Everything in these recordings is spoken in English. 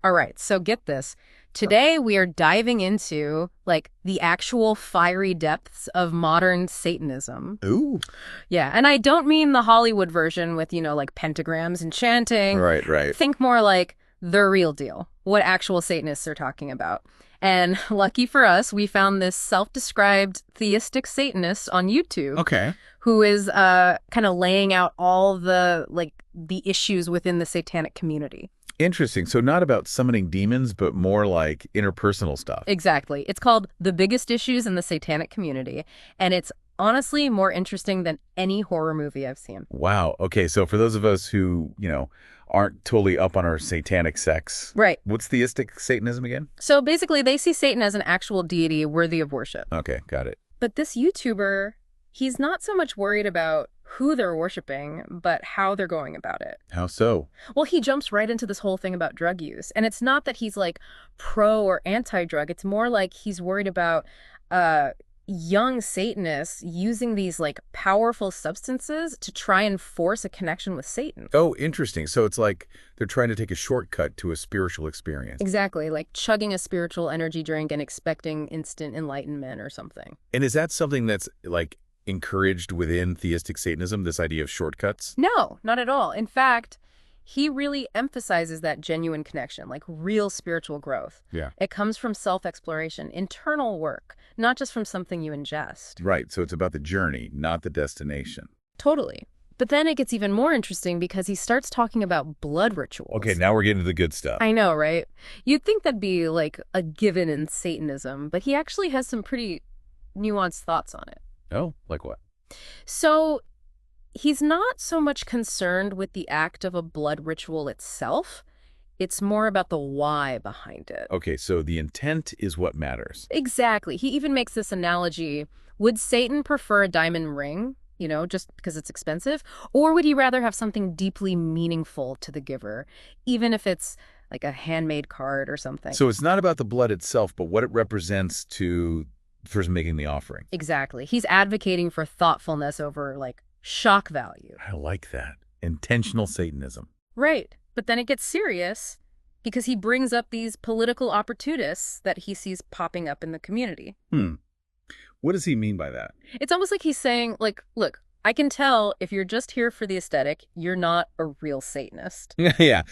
All right, so get this. Today we are diving into like the actual fiery depths of modern Satanism. Ooh. Yeah, and I don't mean the Hollywood version with, like pentagrams and chanting. Right, right. Think more like the real deal, what actual Satanists are talking about. And lucky for us, we found this self-described theistic Satanist on YouTube Okay. who is kind of laying out all the issues within the Satanic community. Interesting. So not about summoning demons, but more like interpersonal stuff. Exactly. It's called The Biggest Issues in the Satanic Community, and it's honestly more interesting than any horror movie I've seen. Wow. Okay. So for those of us who, aren't totally up on our satanic sex, Right. what's theistic Satanism again? So basically, they see Satan as an actual deity worthy of worship. Okay. Got it. But this YouTuber, he's not so much worried about who they're worshiping, but how they're going about it. How so? Well, he jumps right into this whole thing about drug use. And it's not that he's like pro or anti-drug. It's more like he's worried about young Satanists using these like powerful substances to try and force a connection with Satan. Oh, interesting. So it's like they're trying to take a shortcut to a spiritual experience. Exactly, like chugging a spiritual energy drink and expecting instant enlightenment or something. And is that something that's like encouraged within theistic Satanism, this idea of shortcuts? No, not at all. In fact, he really emphasizes that genuine connection, like real spiritual growth. Yeah. It comes from self-exploration, internal work, not just from something you ingest. Right. So it's about the journey, not the destination. Totally. But then it gets even more interesting because he starts talking about blood rituals. Okay, now we're getting to the good stuff. I know, right? You'd think that'd be like a given in Satanism, but he actually has some pretty nuanced thoughts on it. Oh, like what? So he's not so much concerned with the act of a blood ritual itself. It's more about the why behind it. Okay, so the intent is what matters. Exactly. He even makes this analogy. Would Satan prefer a diamond ring, just because it's expensive? Or would he rather have something deeply meaningful to the giver, even if it's like a handmade card or something? So it's not about the blood itself, but what it represents to the person making the offering. Exactly. He's advocating for thoughtfulness over like shock value. I like that. Intentional Satanism. Right. But then it gets serious because he brings up these political opportunists that he sees popping up in the community. What does he mean by that? It's almost like he's saying, like, look, I can tell if you're just here for the aesthetic, you're not a real Satanist. Yeah.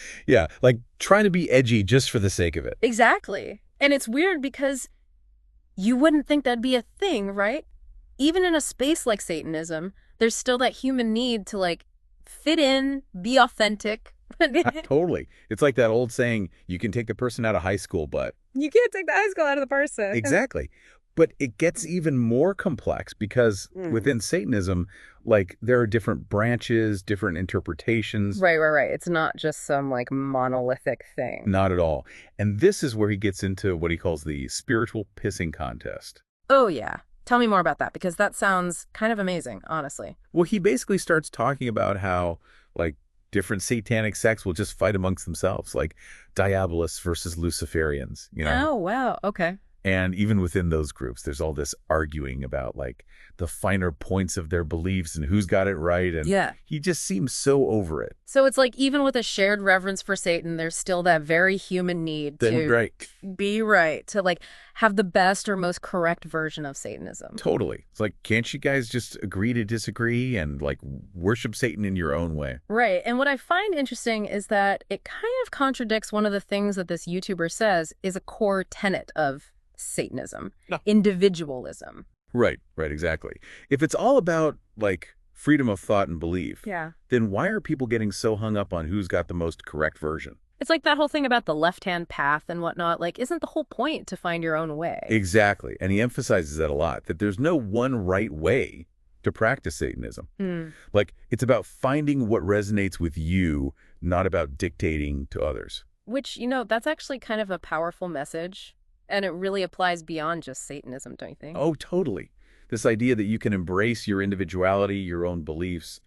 Like trying to be edgy just for the sake of it. Exactly. And it's weird because you wouldn't think that'd be a thing, right? Even in a space like Satanism, there's still that human need to, like, fit in, be authentic. Totally. It's like that old saying, you can take the person out of high school, but... You can't take the high school out of the person. Exactly. But it gets even more complex because within Satanism, like, there are different branches, different interpretations. Right. It's not just some, like, monolithic thing. Not at all. And this is where he gets into what he calls the spiritual pissing contest. Oh, yeah. Tell me more about that, because that sounds kind of amazing, honestly. Well, he basically starts talking about how, like, different satanic sects will just fight amongst themselves, like Diabolists versus Luciferians, Oh, wow. Okay. And even within those groups, there's all this arguing about, like, the finer points of their beliefs and who's got it right. And yeah, he just seems so over it. So it's like even with a shared reverence for Satan, there's still that very human need to be right, to, like, have the best or most correct version of Satanism. Totally. It's like, can't you guys just agree to disagree and, like, worship Satan in your own way? Right. And what I find interesting is that it kind of contradicts one of the things that this YouTuber says is a core tenet of Satanism, individualism. Right, exactly. If it's all about, like, freedom of thought and belief, then why are people getting so hung up on who's got the most correct version? It's like that whole thing about the left-hand path and whatnot. Like, isn't the whole point to find your own way? Exactly. And he emphasizes that a lot, that there's no one right way to practice Satanism. Like, it's about finding what resonates with you, not about dictating to others. Which, that's actually kind of a powerful message. And it really applies beyond just Satanism, don't you think? Oh, totally. This idea that you can embrace your individuality, your own beliefs,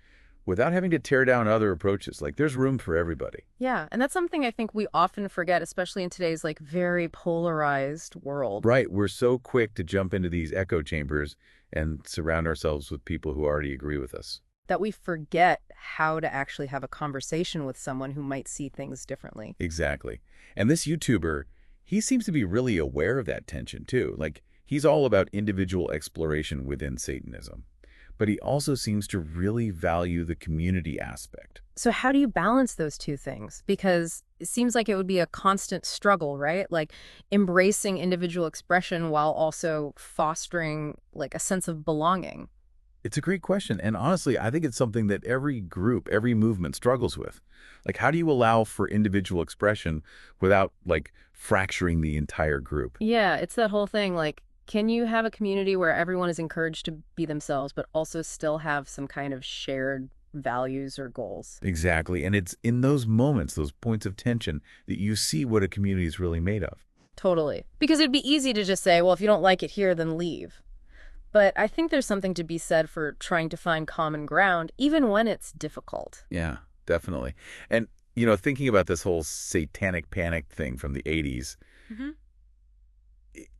without having to tear down other approaches. Like, there's room for everybody. Yeah, and that's something I think we often forget, especially in today's, like, very polarized world. Right. We're so quick to jump into these echo chambers and surround ourselves with people who already agree with us. That we forget how to actually have a conversation with someone who might see things differently. Exactly. And this YouTuber, he seems to be really aware of that tension too. Like, he's all about individual exploration within Satanism. But he also seems to really value the community aspect. So how do you balance those two things? Because it seems like it would be a constant struggle, right? Like embracing individual expression while also fostering like a sense of belonging. It's a great question. And honestly, I think it's something that every group, every movement struggles with. Like, how do you allow for individual expression without, like, fracturing the entire group? Yeah, it's that whole thing. Like, can you have a community where everyone is encouraged to be themselves, but also still have some kind of shared values or goals? Exactly. And it's in those moments, those points of tension, that you see what a community is really made of. Totally. Because it'd be easy to just say, well, if you don't like it here, then leave. But I think there's something to be said for trying to find common ground, even when it's difficult. Yeah, definitely. And, thinking about this whole satanic panic thing from the 80s, Hmm.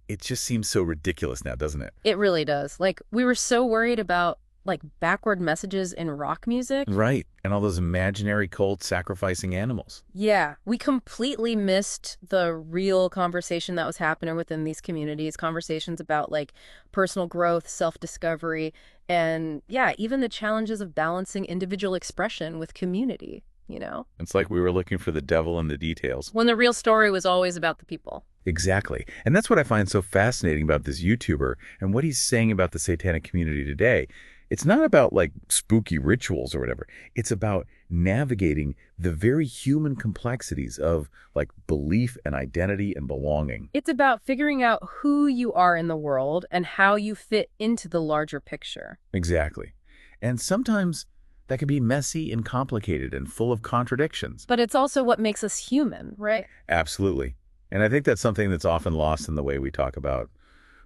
it just seems so ridiculous now, doesn't it? It really does. Like, we were so worried about, like, backward messages in rock music. Right. And all those imaginary cults sacrificing animals. Yeah, we completely missed the real conversation that was happening within these communities, conversations about, like, personal growth, self-discovery, and, yeah, even the challenges of balancing individual expression with community, you know? It's like we were looking for the devil in the details. When the real story was always about the people. Exactly. And that's what I find so fascinating about this YouTuber and what he's saying about the satanic community today. It's not about like spooky rituals or whatever. It's about navigating the very human complexities of like belief and identity and belonging. It's about figuring out who you are in the world and how you fit into the larger picture. Exactly. And sometimes that can be messy and complicated and full of contradictions. But it's also what makes us human, right? Absolutely. And I think that's something that's often lost in the way we talk about,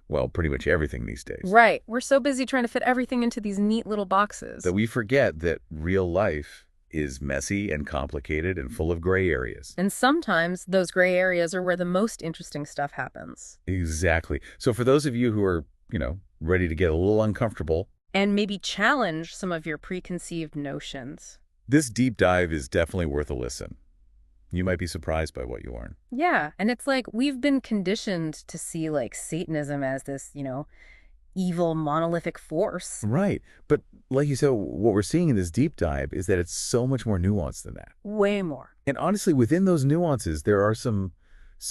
well, pretty much everything these days. Right. We're so busy trying to fit everything into these neat little boxes. That we forget that real life is messy and complicated and full of gray areas. And sometimes those gray areas are where the most interesting stuff happens. Exactly. So for those of you who are, ready to get a little uncomfortable, and maybe challenge some of your preconceived notions. this deep dive is definitely worth a listen. You might be surprised by what you learn. Yeah, and it's like we've been conditioned to see like Satanism as this, evil monolithic force. Right. But like you said, what we're seeing in this deep dive is that it's so much more nuanced than that. Way more. And honestly, within those nuances, there are some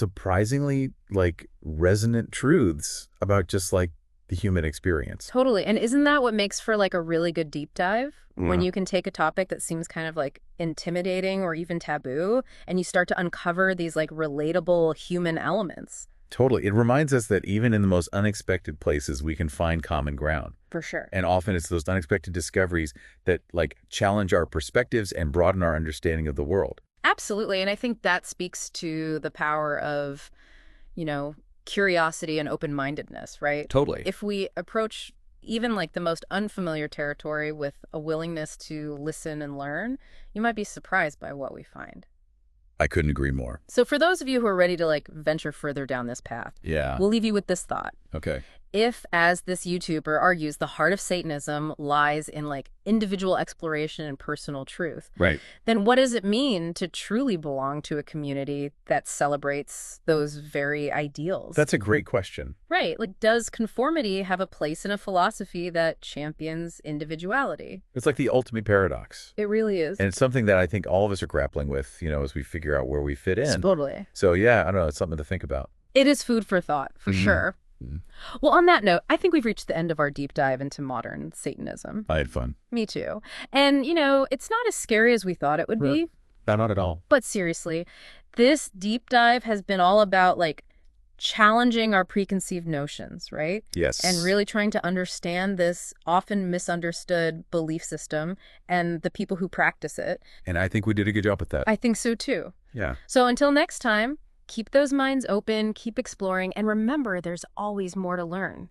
surprisingly like resonant truths about just like the human experience. Totally. And isn't that what makes for like a really good deep dive? When Mhm. you can take a topic that seems kind of like intimidating or even taboo, and you start to uncover these like relatable human elements. Totally. It reminds us that even in the most unexpected places, we can find common ground. For sure. And often it's those unexpected discoveries that like challenge our perspectives and broaden our understanding of the world. Absolutely. And I think that speaks to the power of, curiosity and open-mindedness, right? Totally. If we approach even like the most unfamiliar territory with a willingness to listen and learn, you might be surprised by what we find. I couldn't agree more. So for those of you who are ready to like venture further down this path, Yeah. we'll leave you with this thought. Okay. If, as this YouTuber argues, the heart of Satanism lies in like individual exploration and personal truth, Right. then what does it mean to truly belong to a community that celebrates those very ideals? That's a great question. Right. Like, does conformity have a place in a philosophy that champions individuality? It's like the ultimate paradox. It really is. And it's something that I think all of us are grappling with, as we figure out where we fit in. Totally. So yeah, I don't know, it's something to think about. It is food for thought, for sure. Mhm. Well, on that note, I think we've reached the end of our deep dive into modern Satanism. I had fun. Me too. And, it's not as scary as we thought it would be. Not at all. But seriously, this deep dive has been all about, like, challenging our preconceived notions, right? Yes. And really trying to understand this often misunderstood belief system and the people who practice it. And I think we did a good job with that. I think so, too. Yeah. So until next time, keep those minds open, keep exploring, and remember there's always more to learn.